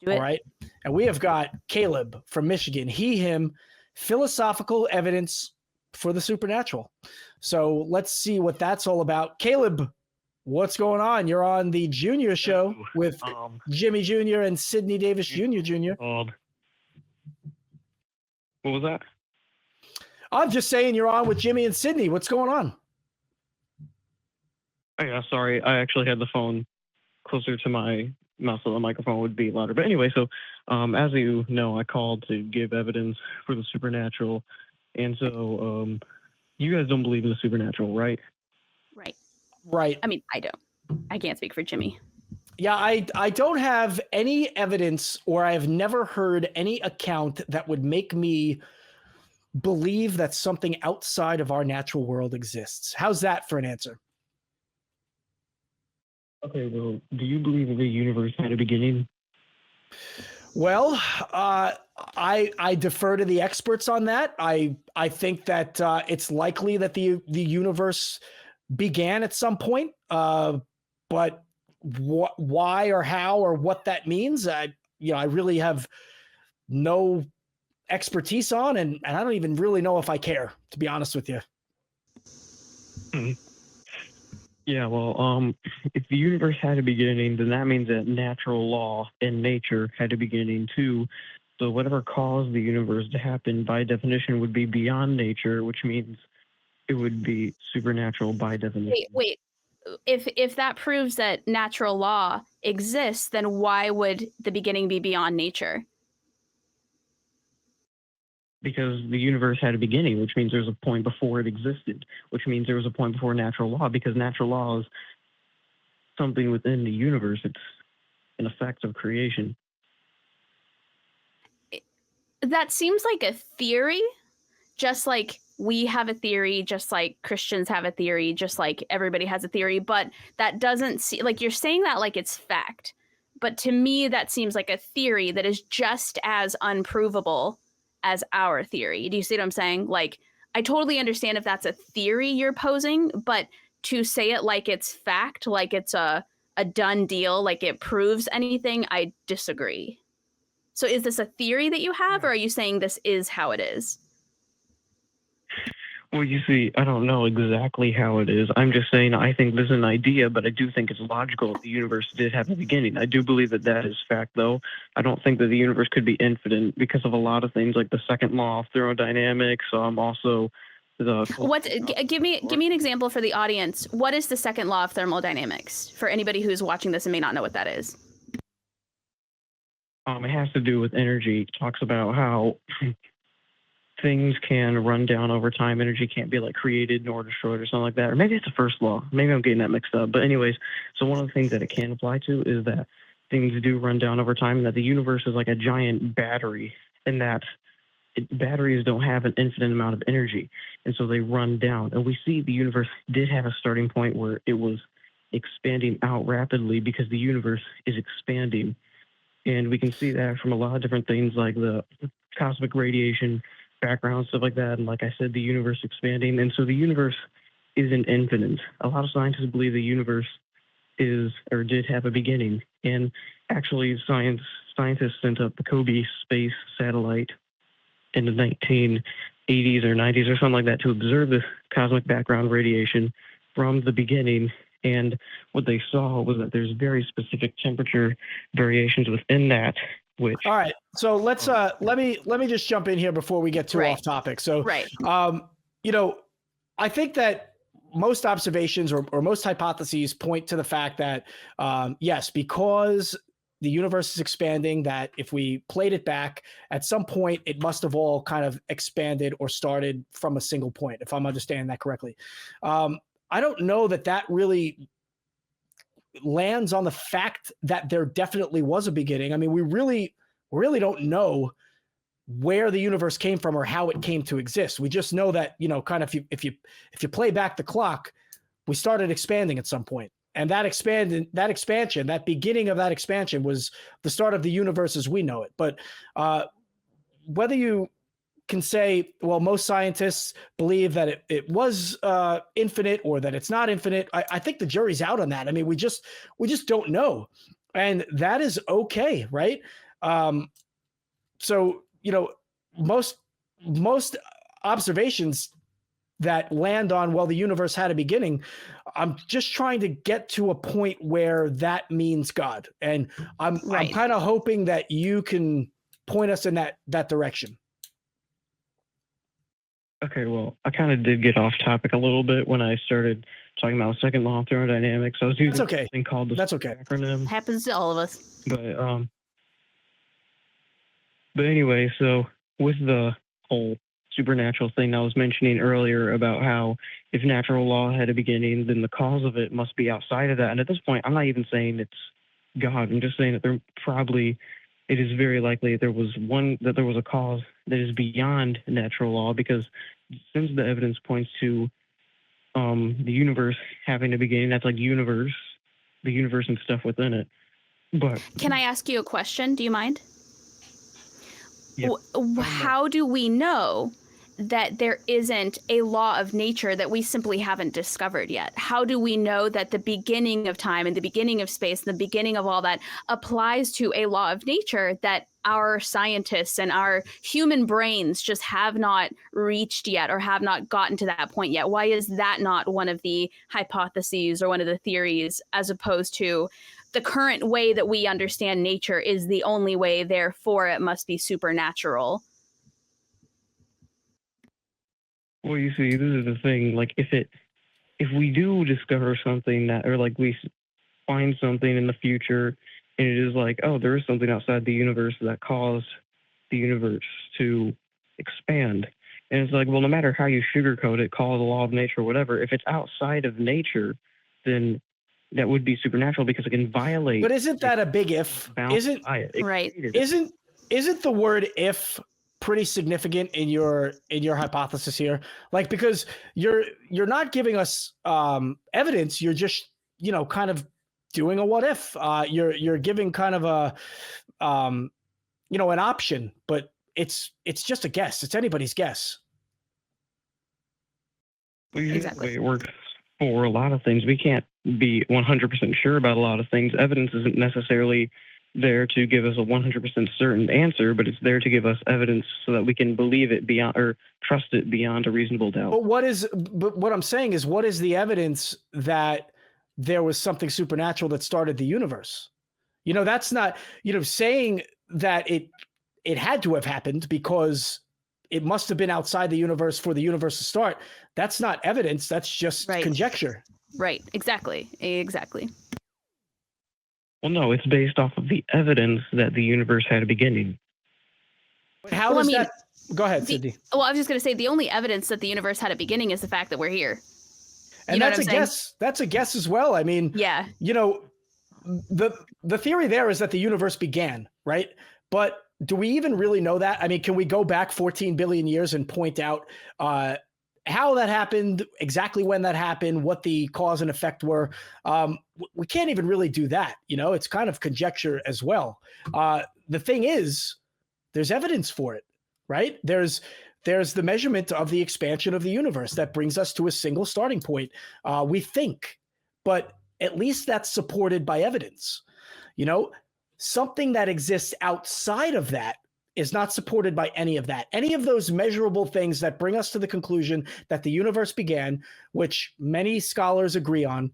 Do All it. right. And we have got Caleb from Michigan. He, him, philosophical evidence for the supernatural. So let's see what that's all about. Caleb, what's going on? You're on the Junior show with Jimmy Jr. and Sidney Davis Jr. What was that? I'm just saying you're on with Jimmy and Sidney. What's going on? Oh, yeah, sorry. I actually had the phone closer to my mouth so the microphone would be louder. But anyway, so as you know, I called to give evidence for the supernatural. And so you guys don't believe in the supernatural, right? Right. Right. I mean, I don't. I can't speak for Jimmy. Yeah, I don't have any evidence, or I have never heard any account that would make me believe that something outside of our natural world exists. How's that for an answer? Okay, well, do you believe that the universe had a beginning? Well, I defer to the experts on that. I think that it's likely that the universe began at some point, but why or how or what that means, I really have no expertise on, and I don't even really know if I care, to be honest with you. Yeah, well, if the universe had a beginning, then that means that natural law and nature had a beginning too. So whatever caused the universe to happen, by definition, would be beyond nature, which means it would be supernatural by definition. Wait. If that proves that natural law exists, then why would the beginning be beyond nature? Because the universe had a beginning, which means there's a point before it existed, which means there was a point before natural law, because natural law is something within the universe. It's an effect of creation. That seems like a theory, just like we have a theory, just like Christians have a theory, just like everybody has a theory, but that doesn't see, like, you're saying that like it's fact. But to me, that seems like a theory that is just as unprovable as our theory. Do you see what I'm saying? Like, I totally understand if that's a theory you're posing, but to say it like it's fact, like it's a done deal, like it proves anything, I disagree. So is this a theory that you have, or are you saying this is how it is? Well, you see, I don't know exactly how it is. I'm just saying I think this is an idea, but I do think it's logical that the universe did have a beginning. I do believe that that is fact, though. I don't think that the universe could be infinite because of a lot of things, like the second law of thermodynamics. Also, the give me an example for the audience. What is the second law of thermodynamics for anybody who's watching this and may not know what that is? It has to do with energy. It talks about how things can run down over time. Energy can't be like created nor destroyed or something like that. Or maybe it's the first law. Maybe I'm getting that mixed up. But anyways, so one of the things that it can apply to is that things do run down over time, and that the universe is like a giant battery, and that batteries don't have an infinite amount of energy, and so they run down. And we see the universe did have a starting point where it was expanding out rapidly because the universe is expanding. And we can see that from a lot of different things, like the cosmic radiation background, stuff like that. And like I said, the universe expanding. And so the universe isn't infinite. A lot of scientists believe the universe is, or did have a beginning. And actually, scientists sent up the Kobe space satellite in the 1980s or 90s or something like that to observe the cosmic background radiation from the beginning. And what they saw was that there's very specific temperature variations within that. Which, all right, so let's let me just jump in here before we get too off topic. So, I think that most observations or most hypotheses point to the fact that yes, because the universe is expanding, that if we played it back at some point, it must have all kind of expanded or started from a single point, if I'm understanding that correctly. I don't know that really lands on the fact that there definitely was a beginning. I mean, we really don't know where the universe came from or how it came to exist. We just know that, kind of if you play back the clock, we started expanding at some point. And that beginning of that expansion was the start of the universe as we know it. But whether you can say, well, most scientists believe that it was infinite or that it's not infinite, I think the jury's out on that. I mean, we just don't know. And that is okay, right? So, most observations that land on, well, the universe had a beginning, I'm just trying to get to a point where that means God. And I'm kind of hoping that you can point us in that direction. Okay, well, I kind of did get off topic a little bit when I started talking about second law of thermodynamics. I was using something called the acronym. Happens to all of us. But anyway, so with the whole supernatural thing I was mentioning earlier about how if natural law had a beginning, then the cause of it must be outside of that. And at this point, I'm not even saying it's God. I'm just saying that it is very likely that there was a cause that is beyond natural law, because since the evidence points to the universe having a beginning, that's like the universe and stuff within it. But can I ask you a question? Do you mind? Yeah. How do we know that there isn't a law of nature that we simply haven't discovered yet? How do we know that the beginning of time and the beginning of space and the beginning of all that applies to a law of nature that our scientists and our human brains just have not reached yet, or have not gotten to that point yet? Why is that not one of the hypotheses or one of the theories, as opposed to the current way that we understand nature is the only way, therefore it must be supernatural? Well, you see, this is the thing. Like, if we do discover something that, or like we find something in the future, and it is like, oh, there is something outside the universe that caused the universe to expand, and it's like, well, no matter how you sugarcoat it, call it a law of nature, whatever, if it's outside of nature, then that would be supernatural, because it can violate. But isn't that a big if? Isn't the word if pretty significant in your hypothesis here? Like, because you're not giving us evidence, you're just kind of doing a what if. You're giving kind of a an option, but it's just a guess. It's anybody's guess. Well, exactly. It works for a lot of things. We can't be 100% sure about a lot of things. Evidence isn't necessarily there to give us a 100% certain answer, but it's there to give us evidence so that we can believe it beyond, or trust it beyond a reasonable doubt. But what I'm saying is, what is the evidence that there was something supernatural that started the universe? That's not, saying that it had to have happened because it must have been outside the universe for the universe to start. That's not evidence. That's just conjecture. Right. Exactly. Well, no, it's based off of the evidence that the universe had a beginning. How does that? Go ahead, Sydney. Well, I was just going to say, the only evidence that the universe had a beginning is the fact that we're here. And that's a guess. That's a guess as well. I mean, yeah. The theory there is that the universe began, right? But do we even really know that? I mean, can we go back 14 billion years and point out how that happened, exactly when that happened, what the cause and effect were? We can't even really do that. It's kind of conjecture as well. The thing is, there's evidence for it, right? There's the measurement of the expansion of the universe that brings us to a single starting point. We think, but at least that's supported by evidence. Something that exists outside of that is not supported by any of that. Any of those measurable things that bring us to the conclusion that the universe began, which many scholars agree on,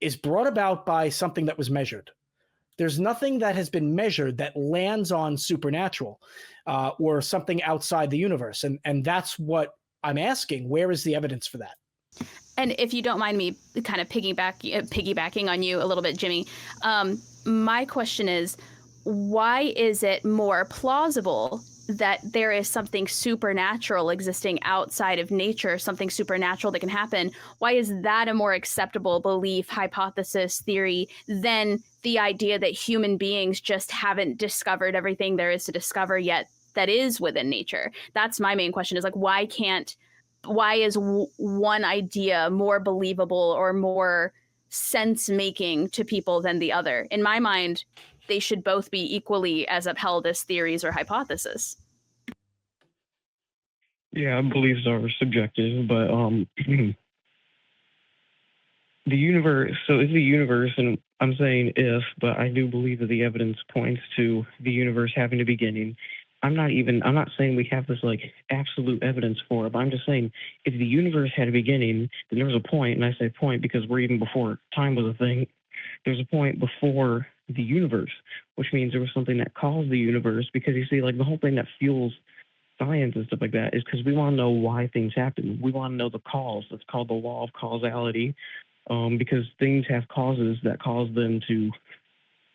is brought about by something that was measured. There's nothing that has been measured that lands on supernatural or something outside the universe. And that's what I'm asking. Where is the evidence for that? And if you don't mind me kind of piggybacking on you a little bit, Jimmy, my question is, why is it more plausible that there is something supernatural existing outside of nature, something supernatural that can happen? Why is that a more acceptable belief, hypothesis, theory than the idea that human beings just haven't discovered everything there is to discover yet that is within nature? That's my main question, is like, why is one idea more believable or more sense-making to people than the other? In my mind, they should both be equally as upheld as theories or hypotheses. Yeah, beliefs are subjective, but the universe, so is the universe, and I'm saying if, but I do believe that the evidence points to the universe having a beginning. I'm not saying we have this like absolute evidence for it, but I'm just saying if the universe had a beginning, then there was a point, and I say point because we're even before time was a thing. There's a point before the universe, which means there was something that caused the universe, because you see, like the whole thing that fuels science and stuff like that is because we want to know why things happen. We want to know the cause. It's called the law of causality, because things have causes that cause them to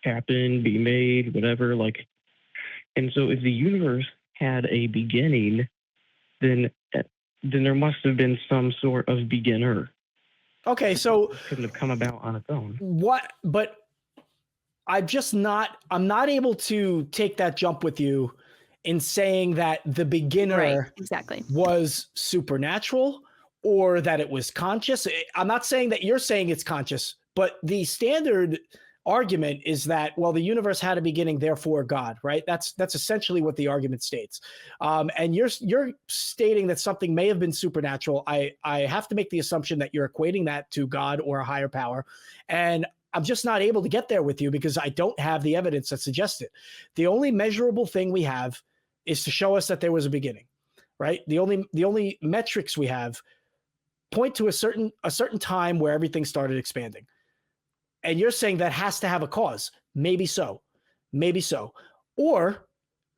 happen, be made, whatever. Like, and so if the universe had a beginning, then there must have been some sort of beginner. Okay, so It couldn't have come about on its own. what? But I'm not able to take that jump with you in saying that the beginner exactly was supernatural or that it was conscious. I'm not saying that you're saying it's conscious, but the standard argument is that, well, the universe had a beginning, therefore God, right? That's essentially what the argument states. And you're stating that something may have been supernatural. I have to make the assumption that you're equating that to God or a higher power. And I'm just not able to get there with you because I don't have the evidence that suggests it. The only measurable thing we have is to show us that there was a beginning, right? The only metrics we have point to a certain time where everything started expanding. And you're saying that has to have a cause. Maybe so. Or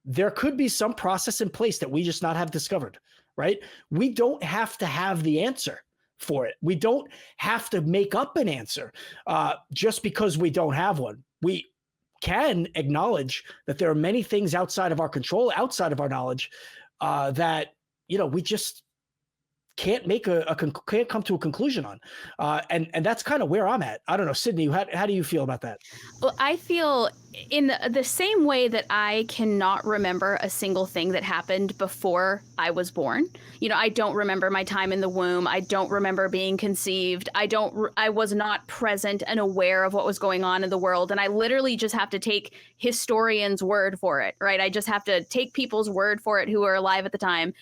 there could be some process in place that we just not have discovered, right? We don't have to have the answer for it. We don't have to make up an answer just because we don't have one. We can acknowledge that there are many things outside of our control, outside of our knowledge, that, we just can't make can't come to a conclusion on. And that's kind of where I'm at. I don't know, Sydney, how do you feel about that? Well, I feel in the same way that I cannot remember a single thing that happened before I was born. I don't remember my time in the womb. I don't remember being conceived. I was not present and aware of what was going on in the world. And I literally just have to take historians' word for it, right? I just have to take people's word for it who are alive at the time.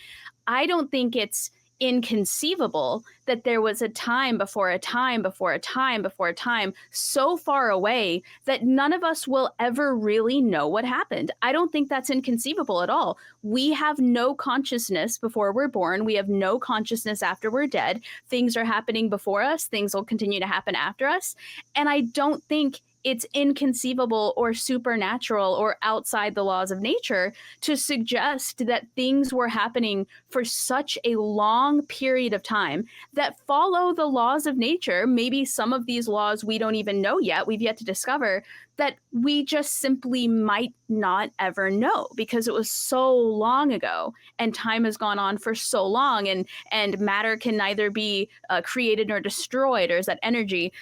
I don't think it's inconceivable that there was a time before a time before a time before a time so far away that none of us will ever really know what happened. I don't think that's inconceivable at all. We have no consciousness before we're born. We have no consciousness after we're dead. Things are happening before us. Things will continue to happen after us. And I don't think it's inconceivable or supernatural or outside the laws of nature to suggest that things were happening for such a long period of time that follow the laws of nature. Maybe some of these laws we don't even know yet, we've yet to discover, that we just simply might not ever know because it was so long ago and time has gone on for so long, and matter can neither be created nor destroyed, or is that energy.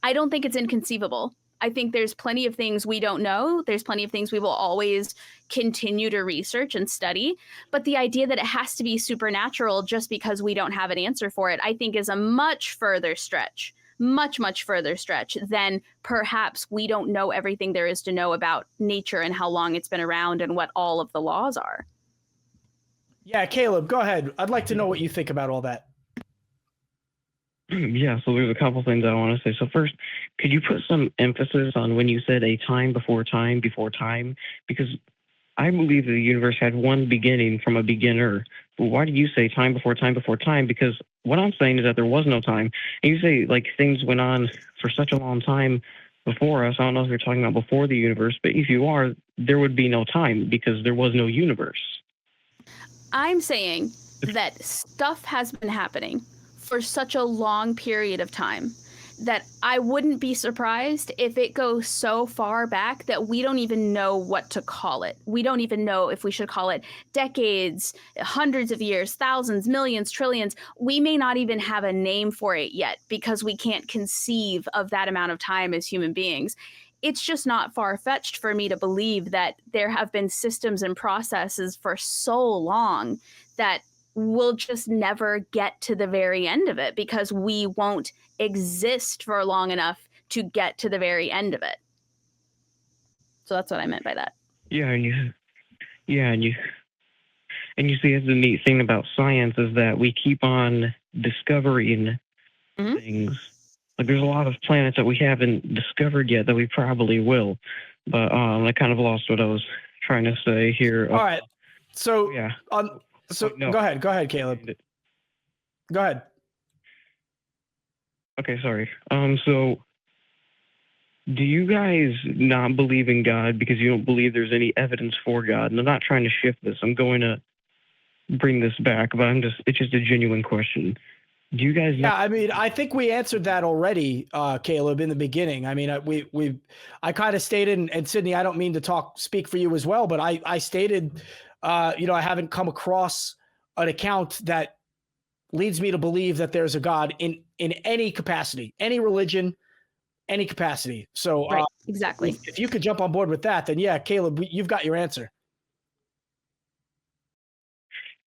I don't think it's inconceivable. I think there's plenty of things we don't know. There's plenty of things we will always continue to research and study. But the idea that it has to be supernatural just because we don't have an answer for it, I think is a much further stretch, much further stretch than perhaps we don't know everything there is to know about nature and how long it's been around and what all of the laws are. Yeah, Caleb, go ahead. I'd like to know what you think about all that. Yeah, so there's a couple things I want to say. So first, could you put some emphasis on when you said a time before time before time? Because I believe that the universe had one beginning from a beginner. But why do you say time before time before time? Because what I'm saying is that there was no time. And you say like things went on for such a long time before us. I don't know if you're talking about before the universe, but if you are, there would be no time because there was no universe. I'm saying that stuff has been happening for such a long period of time that I wouldn't be surprised if it goes so far back that we don't even know what to call it. We don't even know if we should call it decades, hundreds of years, thousands, millions, trillions. We may not even have a name for it yet because we can't conceive of that amount of time as human beings. It's just not far-fetched for me to believe that there have been systems and processes for so long that we'll just never get to the very end of it because we won't exist for long enough to get to the very end of it. So that's what I meant by that. And you see, the neat thing about science is that we keep on discovering things. Like there's a lot of planets that we haven't discovered yet that we probably will. But I kind of lost what I was trying to say here. All right. So yeah. Go ahead, Caleb. Go ahead. Okay, sorry. So do you guys not believe in God because you don't believe there's any evidence for God? And I'm not trying to shift this. I'm going to bring this back, but it's just a genuine question. Do you guys? Yeah, I mean, I think we answered that already, Caleb, in the beginning. I mean, I kind of stated, and Sydney, I don't mean to speak for you as well, but I stated, I haven't come across an account that leads me to believe that there's a God in any capacity, any religion, any capacity. So right, exactly. If you could jump on board with that, then yeah, Caleb, you've got your answer.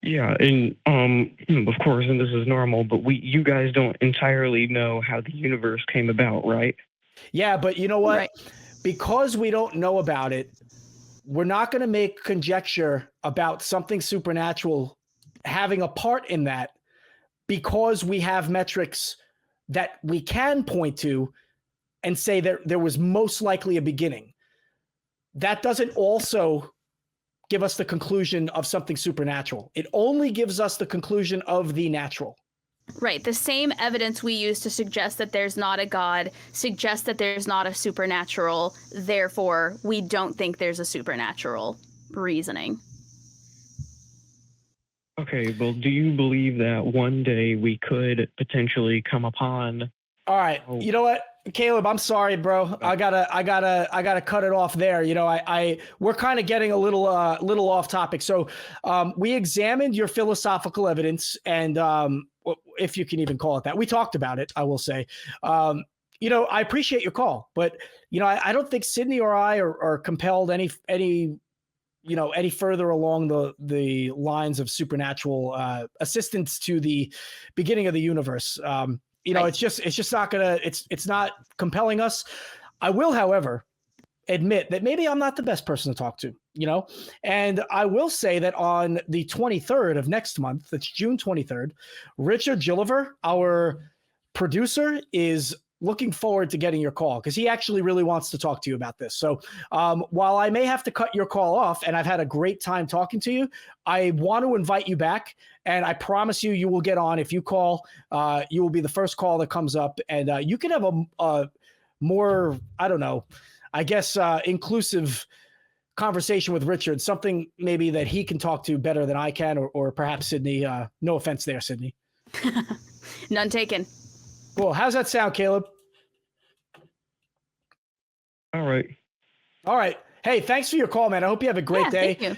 Yeah, and of course, and this is normal, but you guys don't entirely know how the universe came about, right? Yeah, but you know what? Right. Because we don't know about it, we're not going to make conjecture about something supernatural having a part in that, because we have metrics that we can point to and say that there was most likely a beginning. That doesn't also give us the conclusion of something supernatural. It only gives us the conclusion of the natural. Right. The same evidence we use to suggest that there's not a God suggests that there's not a supernatural. Therefore, we don't think there's a supernatural reasoning. Okay, well, do you believe that one day we could potentially come upon? All right. You know what, Caleb, I'm sorry, bro. I gotta cut it off there. We're kind of getting a little off topic. So we examined your philosophical evidence, and if you can even call it that, we talked about it, I will say. I appreciate your call, but I don't think Sydney or I are compelled any further along the lines of supernatural assistance to the beginning of the universe. Right. It's just not gonna, it's not compelling us. I will, however, admit that maybe I'm not the best person to talk to, and I will say that on the 23rd of next month, that's June 23rd, Richard Gilliver, our producer, is looking forward to getting your call, because he actually really wants to talk to you about this. So while I may have to cut your call off, and I've had a great time talking to you, I want to invite you back, and I promise you will get on. If you call, you will be the first call that comes up, and you can have a more, I don't know, I guess, inclusive conversation with Richard, something maybe that he can talk to better than I can, or perhaps Sydney. No offense there, Sydney. None taken. Cool. How's that sound, Caleb? All right. All right. Hey, thanks for your call, man. I hope you have a great day. Thank you.